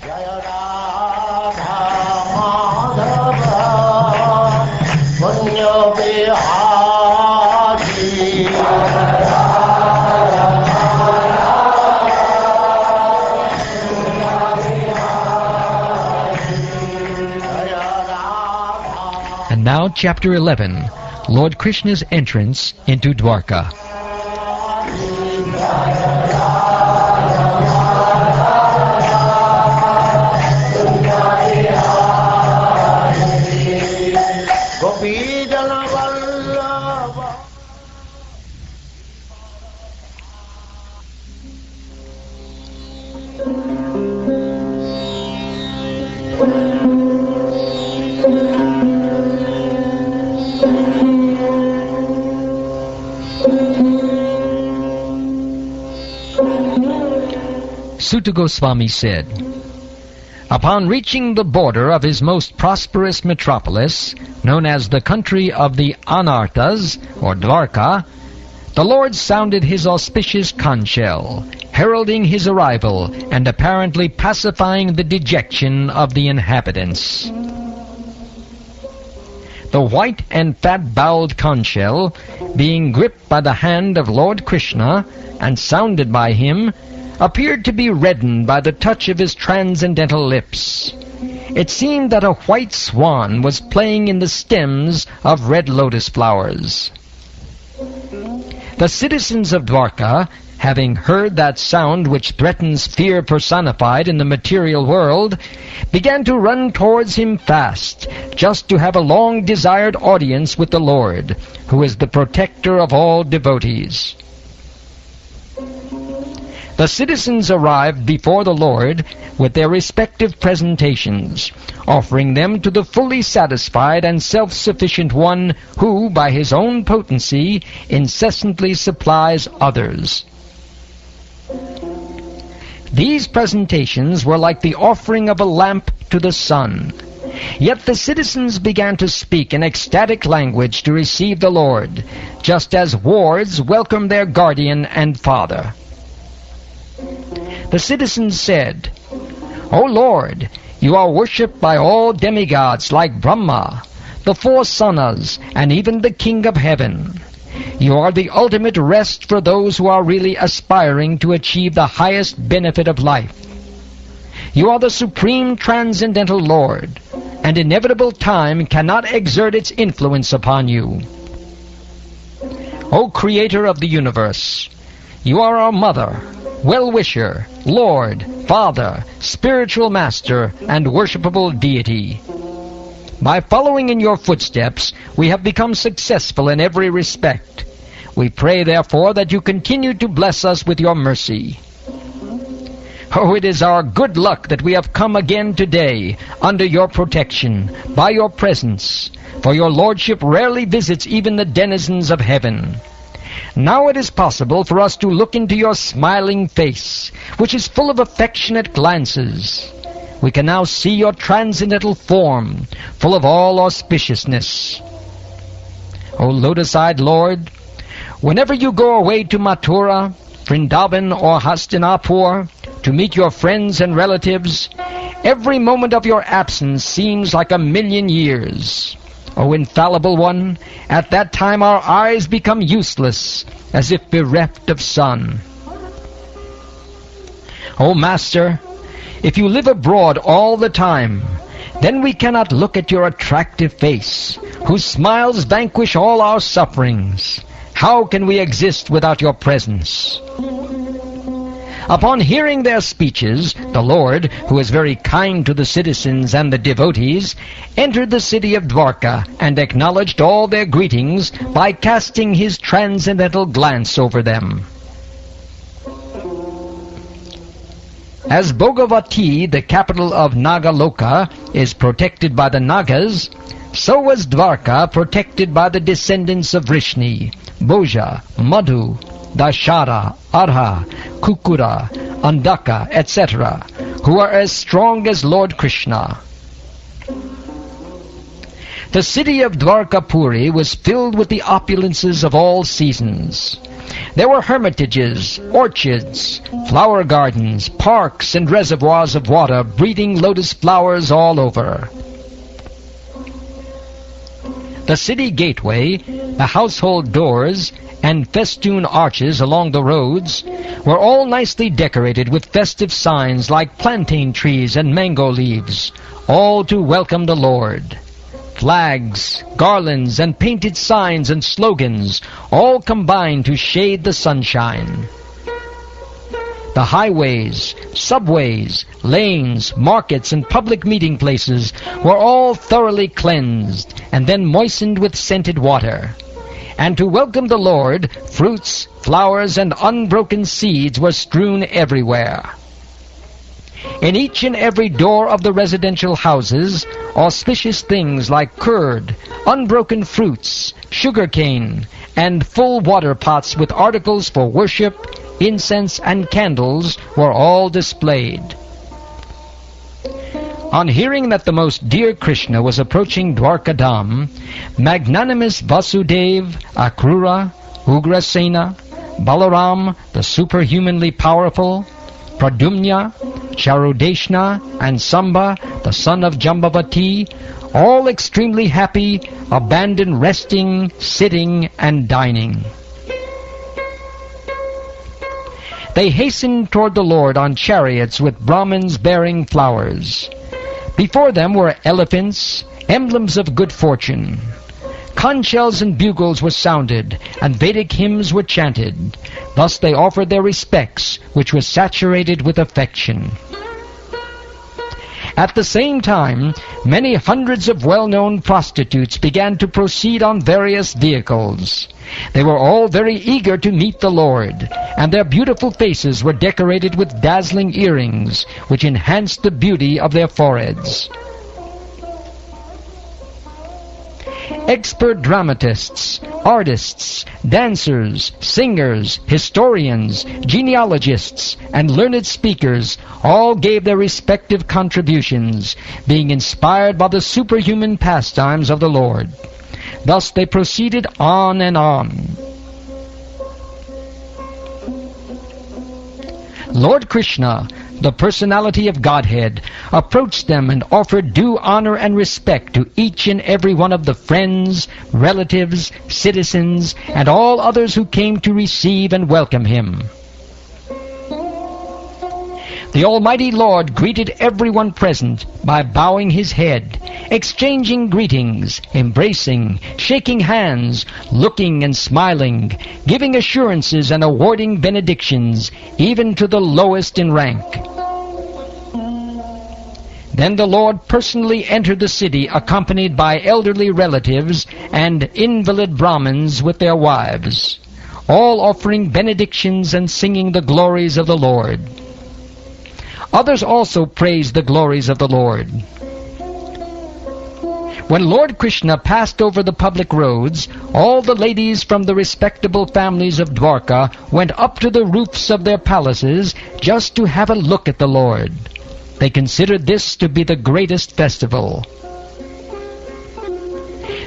And now, Chapter 11, Lord Krishna's entrance into Dvaraka. Suta Goswami said, upon reaching the border of his most prosperous metropolis, known as the country of the Anarthas, or Dvaraka, the Lord sounded his auspicious conch shell, heralding his arrival and apparently pacifying the dejection of the inhabitants. The white and fat-bowled conch shell, being gripped by the hand of Lord Krishna and sounded by him, appeared to be reddened by the touch of his transcendental lips. It seemed that a white swan was playing in the stems of red lotus flowers. The citizens of Dvaraka, having heard that sound which threatens fear personified in the material world, began to run towards him fast, just to have a long-desired audience with the Lord, who is the protector of all devotees. The citizens arrived before the Lord with their respective presentations, offering them to the fully satisfied and self-sufficient one who, by his own potency, incessantly supplies others. These presentations were like the offering of a lamp to the sun. Yet the citizens began to speak in ecstatic language to receive the Lord, just as wards welcome their guardian and father. The citizens said, O Lord, you are worshipped by all demigods like Brahma, the four Sanas, and even the King of Heaven. You are the ultimate rest for those who are really aspiring to achieve the highest benefit of life. You are the supreme transcendental Lord, and inevitable time cannot exert its influence upon you. O Creator of the universe, you are our Mother, well-wisher, Lord, Father, spiritual master, and worshipable deity. By following in your footsteps, we have become successful in every respect. We pray, therefore, that you continue to bless us with your mercy. Oh, it is our good luck that we have come again today, under your protection, by your presence, for your Lordship rarely visits even the denizens of heaven. Now it is possible for us to look into your smiling face, which is full of affectionate glances. We can now see your transcendental form, full of all auspiciousness. O lotus-eyed Lord, whenever you go away to Mathura, Vrindavan, or Hastinapur, to meet your friends and relatives, every moment of your absence seems like 1,000,000 years. O infallible one, at that time our eyes become useless, as if bereft of sun. O Master, if you live abroad all the time, then we cannot look at your attractive face, whose smiles vanquish all our sufferings. How can we exist without your presence? Upon hearing their speeches, the Lord, who is very kind to the citizens and the devotees, entered the city of Dvaraka and acknowledged all their greetings by casting his transcendental glance over them. As Bhogavati, the capital of Nagaloka, is protected by the Nagas, so was Dvaraka protected by the descendants of Vrishni, Bhoja, Madhu, Dashara, Arha, Kukura, Andaka, etc., who are as strong as Lord Krishna. The city of Dvarakapuri was filled with the opulences of all seasons. There were hermitages, orchards, flower gardens, parks, and reservoirs of water breeding lotus flowers all over. The city gateway, the household doors, and festoon arches along the roads were all nicely decorated with festive signs like plantain trees and mango leaves, all to welcome the Lord. Flags, garlands, and painted signs and slogans all combined to shade the sunshine. The highways, subways, lanes, markets, and public meeting places were all thoroughly cleansed and then moistened with scented water. And to welcome the Lord, fruits, flowers, and unbroken seeds were strewn everywhere. In each and every door of the residential houses, auspicious things like curd, unbroken fruits, sugarcane, and full water pots with articles for worship, incense, and candles were all displayed. On hearing that the most dear Krishna was approaching Dvaraka Dham, magnanimous Vasudeva, Akrura, Ugrasena, Balaram, the superhumanly powerful, Pradumna, Charudeshna, and Samba, the son of Jambavati, all extremely happy, abandoned resting, sitting, and dining. They hastened toward the Lord on chariots with Brahmins bearing flowers. Before them were elephants, emblems of good fortune. Conch shells and bugles were sounded, and Vedic hymns were chanted. Thus they offered their respects, which were saturated with affection. At the same time, many hundreds of well-known prostitutes began to proceed on various vehicles. They were all very eager to meet the Lord, and their beautiful faces were decorated with dazzling earrings, which enhanced the beauty of their foreheads. Expert dramatists, artists, dancers, singers, historians, genealogists, and learned speakers all gave their respective contributions, being inspired by the superhuman pastimes of the Lord. Thus they proceeded on and on. Lord Krishna, the personality of Godhead, approached them and offered due honor and respect to each and every one of the friends, relatives, citizens, and all others who came to receive and welcome him. The Almighty Lord greeted everyone present by bowing his head, exchanging greetings, embracing, shaking hands, looking and smiling, giving assurances and awarding benedictions, even to the lowest in rank. Then the Lord personally entered the city accompanied by elderly relatives and invalid Brahmins with their wives, all offering benedictions and singing the glories of the Lord. Others also praised the glories of the Lord. When Lord Krishna passed over the public roads, all the ladies from the respectable families of Dvaraka went up to the roofs of their palaces just to have a look at the Lord. They considered this to be the greatest festival.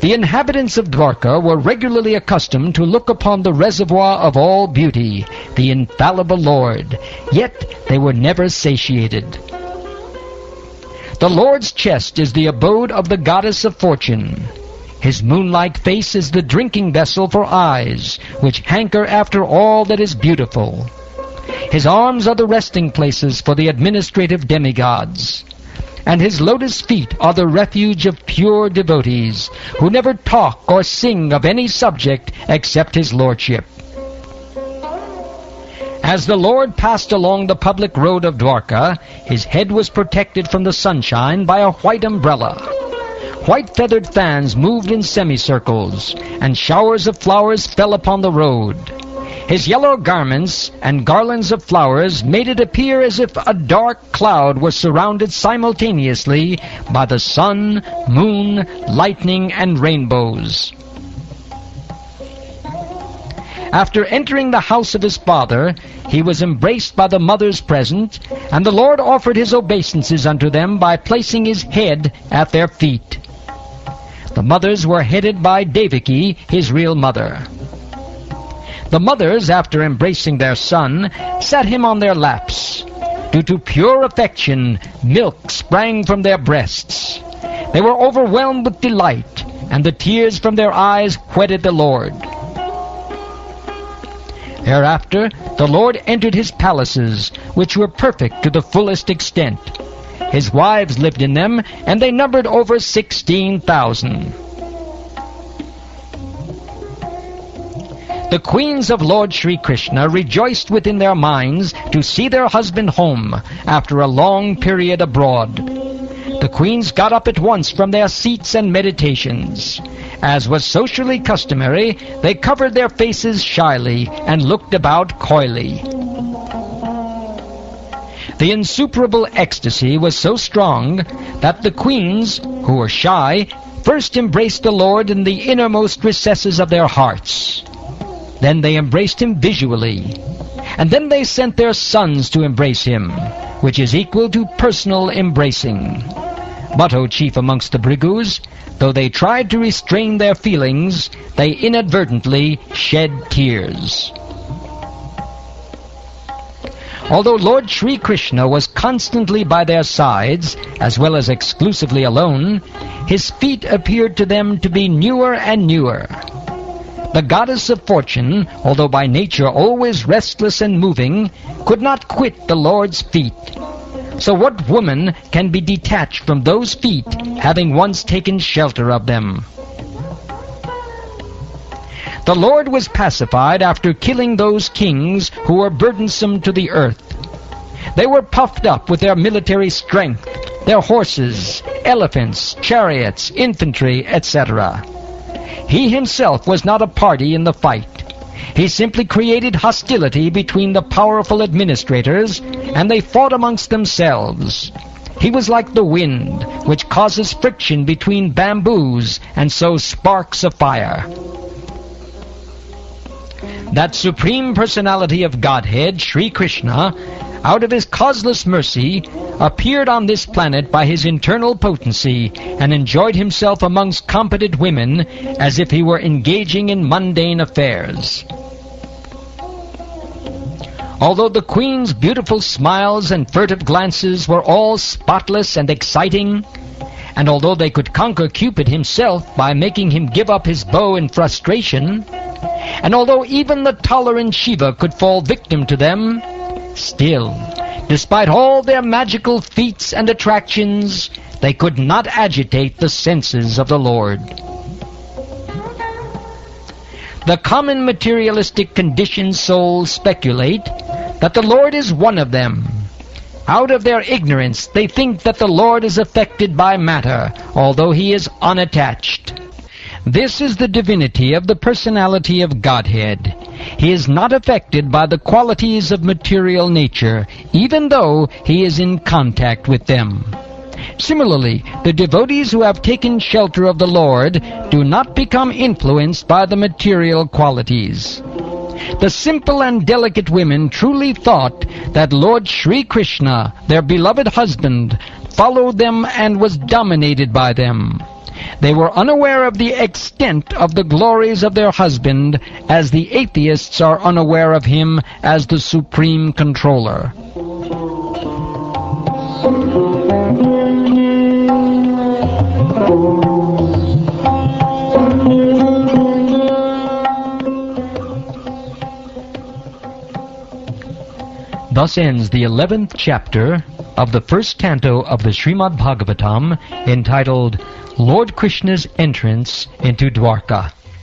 The inhabitants of Dvaraka were regularly accustomed to look upon the reservoir of all beauty, the infallible Lord, yet they were never satiated. The Lord's chest is the abode of the goddess of fortune. His moon-like face is the drinking vessel for eyes, which hanker after all that is beautiful. His arms are the resting places for the administrative demigods. And his lotus feet are the refuge of pure devotees, who never talk or sing of any subject except his lordship. As the Lord passed along the public road of Dvaraka, his head was protected from the sunshine by a white umbrella. White feathered fans moved in semicircles, and showers of flowers fell upon the road. His yellow garments and garlands of flowers made it appear as if a dark cloud was surrounded simultaneously by the sun, moon, lightning, and rainbows. After entering the house of his father, he was embraced by the mothers present, and the Lord offered his obeisances unto them by placing his head at their feet. The mothers were headed by Devaki, his real mother. The mothers, after embracing their son, sat him on their laps. Due to pure affection, milk sprang from their breasts. They were overwhelmed with delight, and the tears from their eyes whetted the Lord. Thereafter, the Lord entered his palaces, which were perfect to the fullest extent. His wives lived in them, and they numbered over 16,000. The queens of Lord Sri Krishna rejoiced within their minds to see their husband home after a long period abroad. The queens got up at once from their seats and meditations. As was socially customary, they covered their faces shyly and looked about coyly. The insuperable ecstasy was so strong that the queens, who were shy, first embraced the Lord in the innermost recesses of their hearts. Then they embraced him visually, and then they sent their sons to embrace him, which is equal to personal embracing. But, O chief amongst the Brigus, though they tried to restrain their feelings, they inadvertently shed tears. Although Lord Sri Krishna was constantly by their sides, as well as exclusively alone, his feet appeared to them to be newer and newer. The goddess of fortune, although by nature always restless and moving, could not quit the Lord's feet. So what woman can be detached from those feet, having once taken shelter of them? The Lord was pacified after killing those kings who were burdensome to the earth. They were puffed up with their military strength, their horses, elephants, chariots, infantry, etc. He himself was not a party in the fight. He simply created hostility between the powerful administrators, and they fought amongst themselves. He was like the wind, which causes friction between bamboos and so sparks a fire. That Supreme Personality of Godhead, Sri Krishna, out of his causeless mercy, appeared on this planet by his internal potency and enjoyed himself amongst competent women as if he were engaging in mundane affairs. Although the queen's beautiful smiles and furtive glances were all spotless and exciting, and although they could conquer Cupid himself by making him give up his bow in frustration, and although even the tolerant Shiva could fall victim to them, still, despite all their magical feats and attractions, they could not agitate the senses of the Lord. The common materialistic conditioned souls speculate that the Lord is one of them. Out of their ignorance, they think that the Lord is affected by matter, although he is unattached. This is the divinity of the personality of Godhead. He is not affected by the qualities of material nature, even though he is in contact with them. Similarly, the devotees who have taken shelter of the Lord do not become influenced by the material qualities. The simple and delicate women truly thought that Lord Sri Krishna, their beloved husband, followed them and was dominated by them. They were unaware of the extent of the glories of their husband, as the atheists are unaware of him as the supreme controller. Thus ends the 11th chapter of the first canto of the Srimad Bhagavatam, entitled Lord Krishna's Entrance into Dvaraka.